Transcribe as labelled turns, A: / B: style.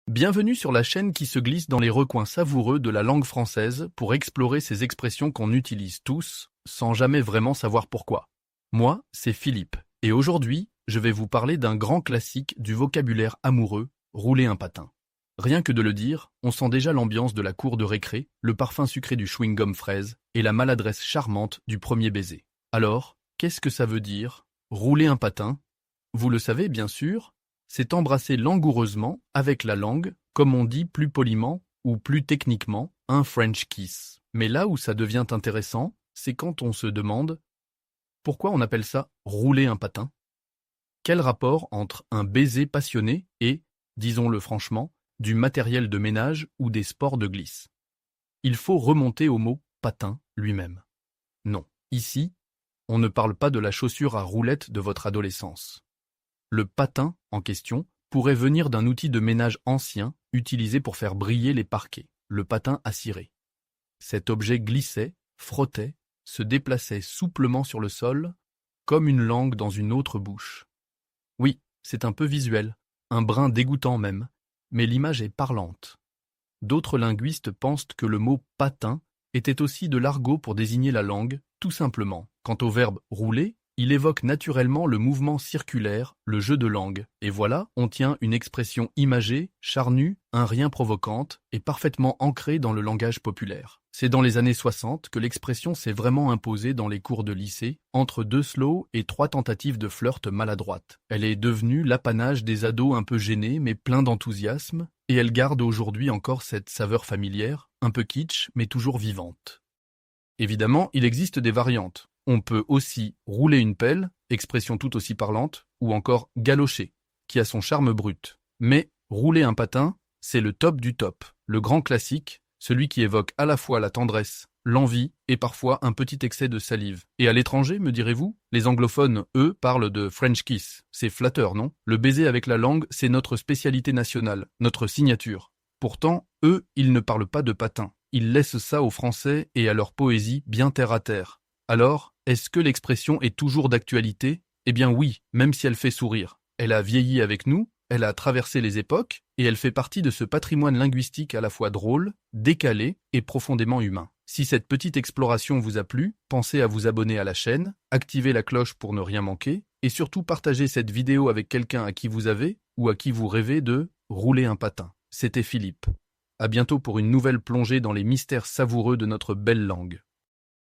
A: Bienvenue sur la chaîne qui se glisse dans les recoins savoureux de la langue française pour explorer ces expressions qu'on utilise tous, sans jamais vraiment savoir pourquoi. Moi, c'est Philippe, et aujourd'hui, je vais vous parler d'un grand classique du vocabulaire amoureux, rouler un patin. Rien que de le dire, on sent déjà l'ambiance de la cour de récré, le parfum sucré du chewing-gum fraise et la maladresse charmante du premier baiser. Alors, qu'est-ce que ça veut dire, rouler un patin? Vous le savez bien sûr, c'est embrasser langoureusement, avec la langue, comme on dit plus poliment ou plus techniquement, un French kiss. Mais là où ça devient intéressant, c'est quand on se demande pourquoi on appelle ça rouler un patin? Quel rapport entre un baiser passionné et, disons-le franchement, du matériel de ménage ou des sports de glisse? Il faut remonter au mot patin lui-même. Non, ici, on ne parle pas de la chaussure à roulettes de votre adolescence. Le patin en question pourrait venir d'un outil de ménage ancien utilisé pour faire briller les parquets, le patin à cirer. Cet objet glissait, frottait, se déplaçait souplement sur le sol, comme une langue dans une autre bouche. Oui, c'est un peu visuel, un brin dégoûtant même, mais l'image est parlante. D'autres linguistes pensent que le mot patin était aussi de l'argot pour désigner la langue, tout simplement. Quant au verbe rouler, il évoque naturellement le mouvement circulaire, le jeu de langue. Et voilà, on tient une expression imagée, charnue, un rien provocante, et parfaitement ancrée dans le langage populaire. C'est dans les années 60 que l'expression s'est vraiment imposée dans les cours de lycée, entre 2 slows et 3 tentatives de flirt maladroites. Elle est devenue l'apanage des ados un peu gênés mais pleins d'enthousiasme, et elle garde aujourd'hui encore cette saveur familière, un peu kitsch mais toujours vivante. Évidemment, il existe des variantes. On peut aussi rouler une pelle, expression tout aussi parlante, ou encore galocher, qui a son charme brut. Mais rouler un patin, c'est le top du top, le grand classique, celui qui évoque à la fois la tendresse, l'envie et parfois un petit excès de salive. Et à l'étranger, me direz-vous? Les anglophones, eux, parlent de French kiss. C'est flatteur, non? Le baiser avec la langue, c'est notre spécialité nationale, notre signature. Pourtant, eux, ils ne parlent pas de patin. Ils laissent ça aux Français et à leur poésie bien terre à terre. Alors, est-ce que l'expression est toujours d'actualité? Eh bien oui, même si elle fait sourire. Elle a vieilli avec nous, elle a traversé les époques, et elle fait partie de ce patrimoine linguistique à la fois drôle, décalé et profondément humain. Si cette petite exploration vous a plu, pensez à vous abonner à la chaîne, activez la cloche pour ne rien manquer, et surtout partagez cette vidéo avec quelqu'un à qui vous avez, ou à qui vous rêvez de rouler un patin. C'était Philippe. À bientôt pour une nouvelle plongée dans les mystères savoureux de notre belle langue.